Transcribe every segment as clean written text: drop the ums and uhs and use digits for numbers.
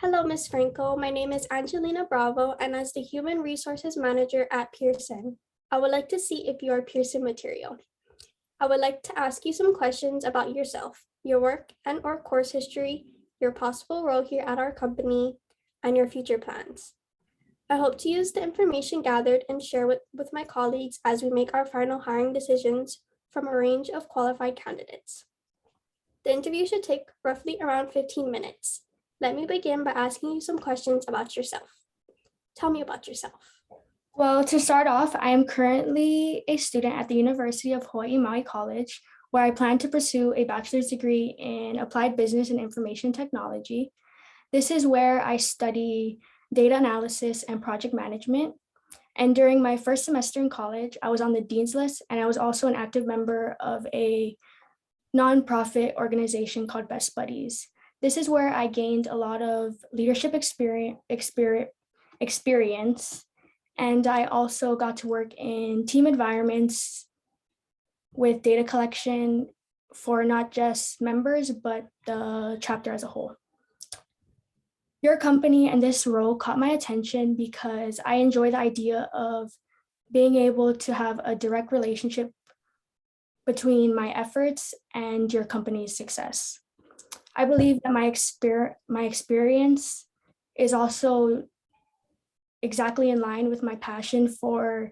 Hello, Ms. Franco. My name is Angelina Bravo, and as the Human Resources Manager at Pearson, I would like to see if you are Pearson material. I would like to ask you some questions about yourself, your work and/or course history, your possible role here at our company, and your future plans. I hope to use the information gathered and share with my colleagues as we make our final hiring decisions from a range of qualified candidates. The interview should take roughly around 15 minutes. Let me begin by asking you some questions about yourself. Tell me about yourself. Well, to start off, I am currently a student at the University of Hawaii Maui College, where I plan to pursue a bachelor's degree in applied business and information technology. This is where I study data analysis and project management. And during my first semester in college, I was on the dean's list, and I was also an active member of a nonprofit organization called Best Buddies. This is where I gained a lot of leadership experience, and I also got to work in team environments with data collection for not just members, but the chapter as a whole. Your company and this role caught my attention because I enjoy the idea of being able to have a direct relationship between my efforts and your company's success. I believe that my experience is also exactly in line with my passion for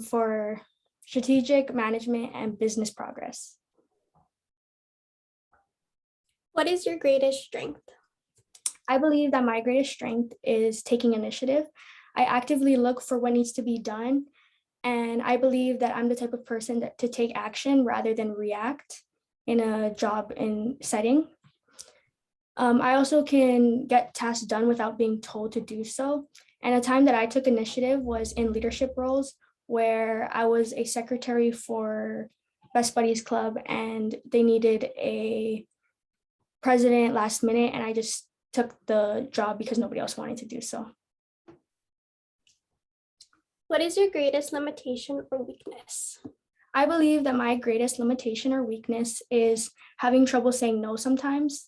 for strategic management and business progress. What is your greatest strength? I believe that my greatest strength is taking initiative. I actively look for what needs to be done, and I believe that I'm the type of person to take action rather than react in a job and setting. I also can get tasks done without being told to do so. And a time that I took initiative was in leadership roles, where I was a secretary for Best Buddies Club, and they needed a president last minute, and I just took the job because nobody else wanted to do so. What is your greatest limitation or weakness? I believe that my greatest limitation or weakness is having trouble saying no sometimes.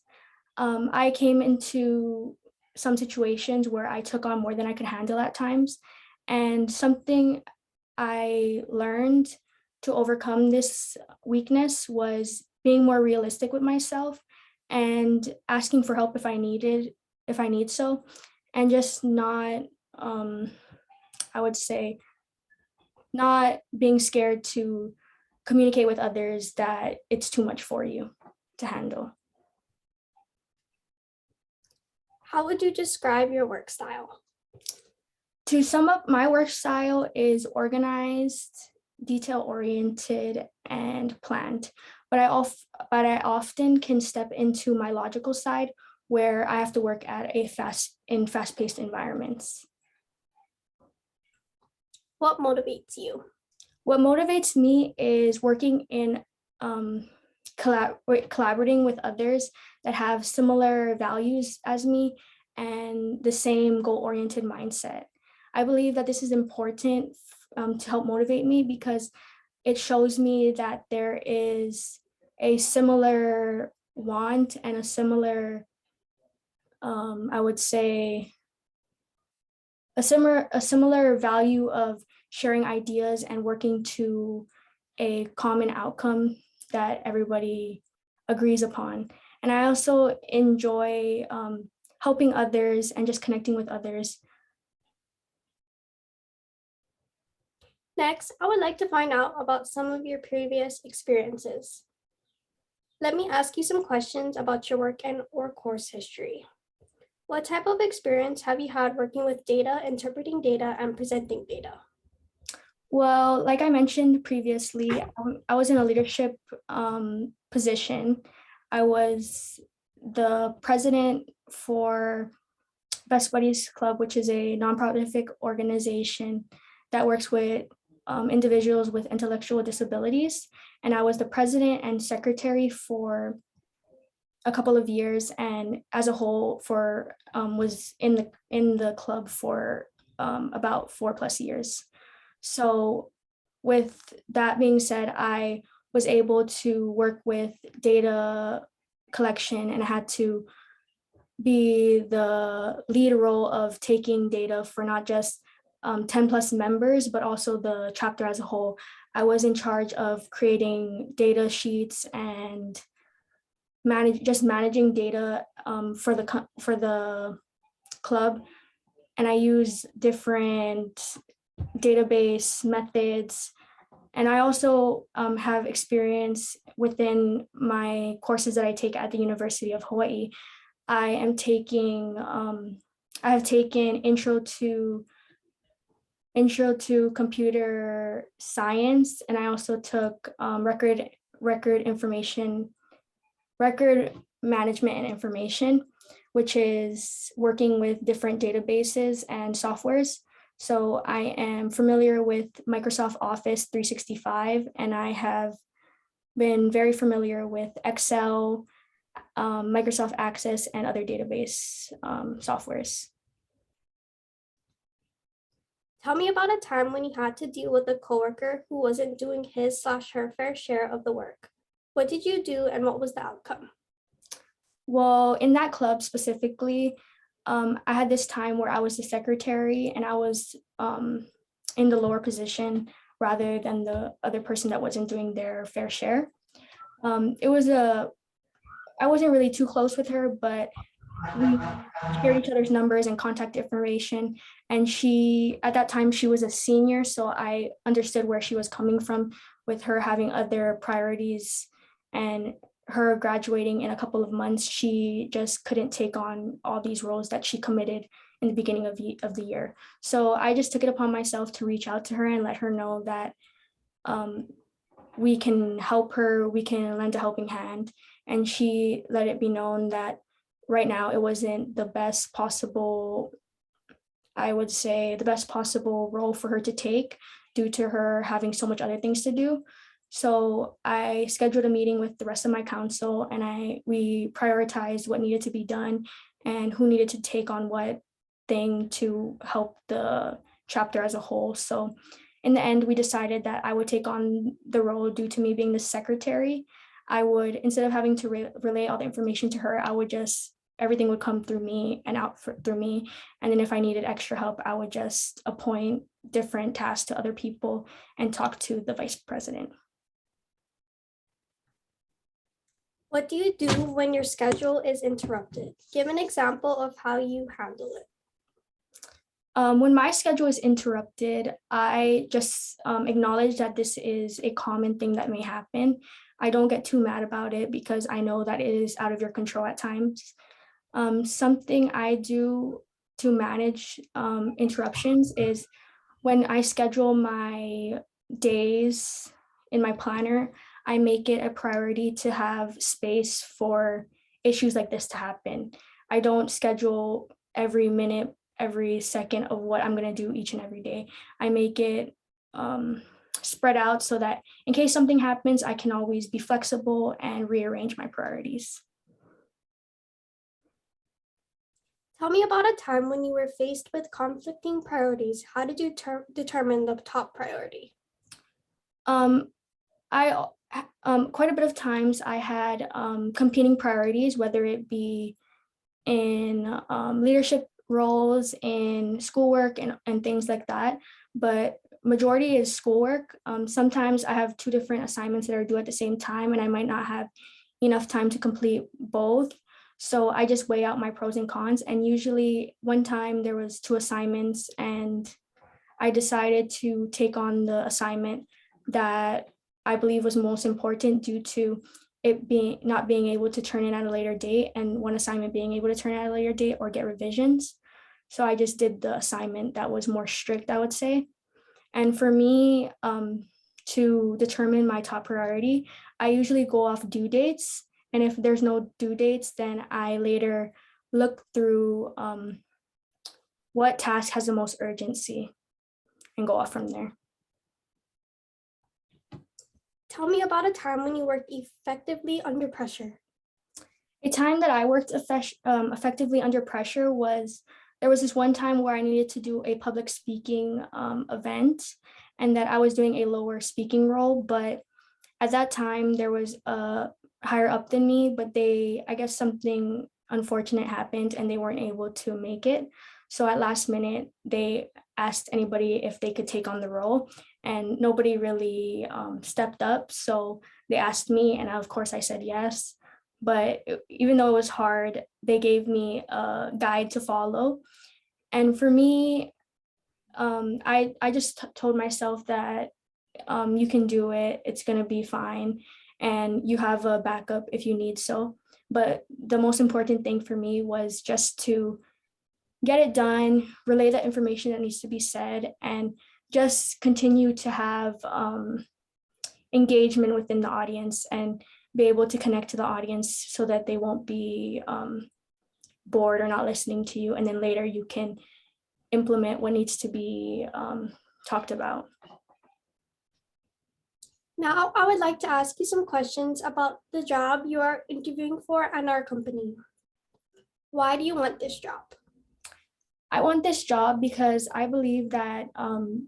I came into some situations where I took on more than I could handle at times. And something I learned to overcome this weakness was being more realistic with myself and asking for help if I need so, and just not, I would say, not being scared to communicate with others that it's too much for you to handle. How would you describe your work style? To sum up, my work style is organized, detail-oriented, and planned. But I often can step into my logical side where I have to work at fast-paced environments. What motivates you? What motivates me is working in collaborating with others that have similar values as me and the same goal-oriented mindset. I believe that this is important to help motivate me because it shows me that there is a similar want and a similar, I would say, a similar value of sharing ideas and working to a common outcome that everybody agrees upon. And I also enjoy helping others and just connecting with others. Next, I would like to find out about some of your previous experiences. Let me ask you some questions about your work and/or course history. What type of experience have you had working with data, interpreting data, and presenting data? Well, like I mentioned previously, I was in a leadership position. I was the president for Best Buddies Club, which is a nonprofit organization that works with individuals with intellectual disabilities. And I was the president and secretary for a couple of years, and as a whole was in the club for about 4+ years. So with that being said, I was able to work with data collection, and I had to be the lead role of taking data for not just 10 plus members, but also the chapter as a whole. I was in charge of creating data sheets and managing data for the club. And I use different database methods. And I also have experience within my courses that I take at the University of Hawaii. I have taken intro to computer science, and I also took record management and information, which is working with different databases and softwares. So I am familiar with Microsoft Office 365, and I have been very familiar with Excel, Microsoft Access, and other database softwares. Tell me about a time when you had to deal with a coworker who wasn't doing his/her fair share of the work. What did you do and what was the outcome? Well, in that club specifically, I had this time where I was the secretary and I was in the lower position rather than the other person that wasn't doing their fair share. I wasn't really too close with her, but we shared each other's numbers and contact information. And at that time, she was a senior, so I understood where she was coming from with her having other priorities and her graduating in a couple of months. She just couldn't take on all these roles that she committed in the beginning of the year. So I just took it upon myself to reach out to her and let her know that we can help her, we can lend a helping hand. And she let it be known that right now it wasn't the best possible, I would say, the best possible role for her to take due to her having so much other things to do. So I scheduled a meeting with the rest of my council, and we prioritized what needed to be done and who needed to take on what thing to help the chapter as a whole. So in the end, we decided that I would take on the role due to me being the secretary. I would, instead of having to relay all the information to her, everything would come through me and through me. And then if I needed extra help, I would just appoint different tasks to other people and talk to the vice president. What do you do when your schedule is interrupted? Give an example of how you handle it. When my schedule is interrupted, I just acknowledge that this is a common thing that may happen. I don't get too mad about it because I know that it is out of your control at times. Something I do to manage interruptions is when I schedule my days in my planner, I make it a priority to have space for issues like this to happen. I don't schedule every minute, every second of what I'm going to do each and every day. I make it spread out so that in case something happens, I can always be flexible and rearrange my priorities. Tell me about a time when you were faced with conflicting priorities. How did you determine the top priority? Quite a bit of times I had competing priorities, whether it be in leadership roles, in schoolwork, and things like that. But majority is schoolwork. Sometimes I have two different assignments that are due at the same time, and I might not have enough time to complete both. So I just weigh out my pros and cons. And usually one time there was two assignments, and I decided to take on the assignment that I believe was most important due to it not being able to turn in at a later date, and one assignment being able to turn in at a later date or get revisions. So I just did the assignment that was more strict, I would say. And for me, to determine my top priority, I usually go off due dates. And if there's no due dates, then I later look through what task has the most urgency and go off from there. Tell me about a time when you worked effectively under pressure. A time that I worked effectively under pressure was, there was this one time where I needed to do a public speaking event, and that I was doing a lower speaking role. But at that time, there was a higher up than me, but I guess something unfortunate happened and they weren't able to make it. So at last minute, they asked anybody if they could take on the role, and nobody really stepped up. So they asked me, and of course I said yes. But even though it was hard, they gave me a guide to follow. And for me, I just told myself that you can do it. It's going to be fine. And you have a backup if you need so. But the most important thing for me was just to get it done, relay the information that needs to be said, and just continue to have engagement within the audience and be able to connect to the audience so that they won't be bored or not listening to you. And then later you can implement what needs to be talked about. Now, I would like to ask you some questions about the job you are interviewing for and our company. Why do you want this job? I want this job because I believe that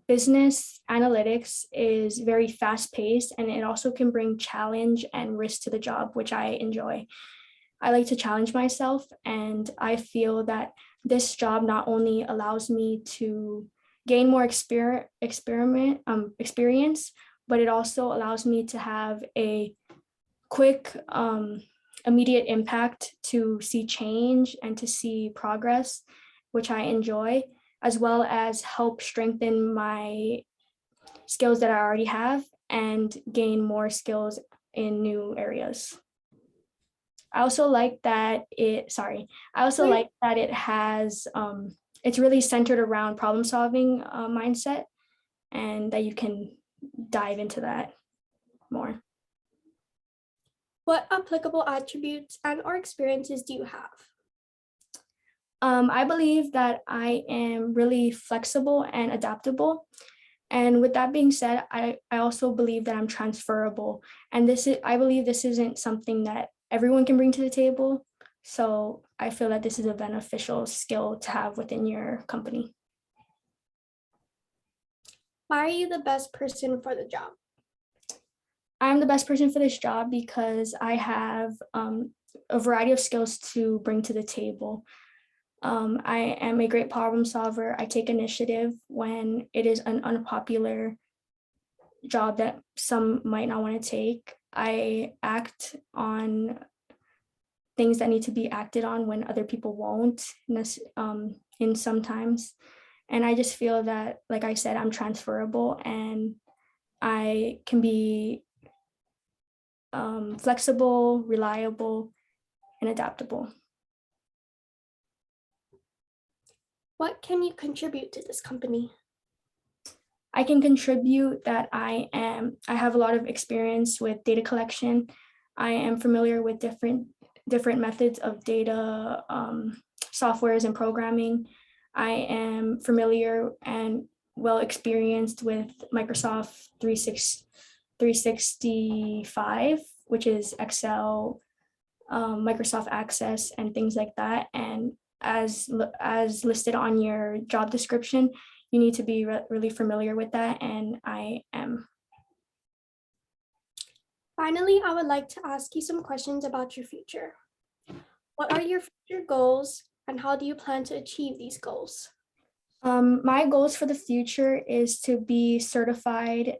business analytics is very fast paced, and it also can bring challenge and risk to the job, which I enjoy. I like to challenge myself, and I feel that this job not only allows me to gain more experience, but it also allows me to have a quick, immediate impact to see change and to see progress, which I enjoy, as well as help strengthen my skills that I already have and gain more skills in new areas. I also like that it has, it's really centered around problem solving mindset, and that you can dive into that more. What applicable attributes and or experiences do you have? I believe that I am really flexible and adaptable. And with that being said, I also believe that I'm transferable. And I believe this isn't something that everyone can bring to the table. So I feel that this is a beneficial skill to have within your company. Why are you the best person for the job? I'm the best person for this job because I have a variety of skills to bring to the table. I am a great problem solver. I take initiative when it is an unpopular job that some might not want to take. I act on things that need to be acted on when other people won't, in sometimes. And I just feel that, like I said, I'm transferable and I can be flexible, reliable, and adaptable. What can you contribute to this company? I can contribute that I have a lot of experience with data collection. I am familiar with different methods of data softwares and programming. I am familiar and well experienced with Microsoft 365, which is Excel, Microsoft Access, and things like that. And as listed on your job description, you need to be really familiar with that, and I am. Finally, I would like to ask you some questions about your future. What are your future goals, and how do you plan to achieve these goals? My goals for the future is to be certified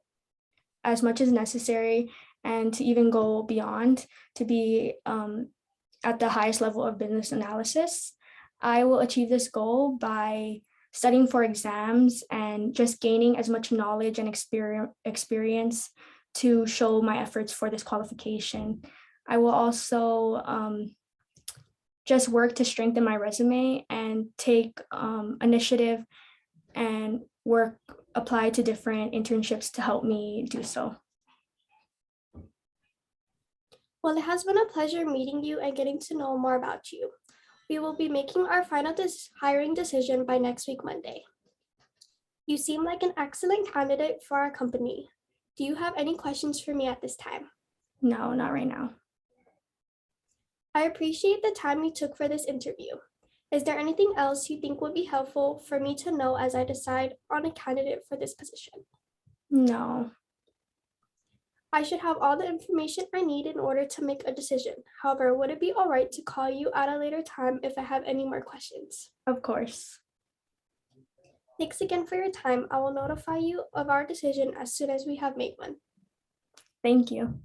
as much as necessary, and to even go beyond to be at the highest level of business analysis. I will achieve this goal by studying for exams and just gaining as much knowledge and experience to show my efforts for this qualification. I will also just work to strengthen my resume and take initiative and apply to different internships to help me do so. Well, it has been a pleasure meeting you and getting to know more about you. We will be making our final hiring decision by next week, Monday. You seem like an excellent candidate for our company. Do you have any questions for me at this time? No, not right now. I appreciate the time you took for this interview. Is there anything else you think would be helpful for me to know as I decide on a candidate for this position? No. I should have all the information I need in order to make a decision. However, would it be all right to call you at a later time if I have any more questions? Of course. Thanks again for your time. I will notify you of our decision as soon as we have made one. Thank you.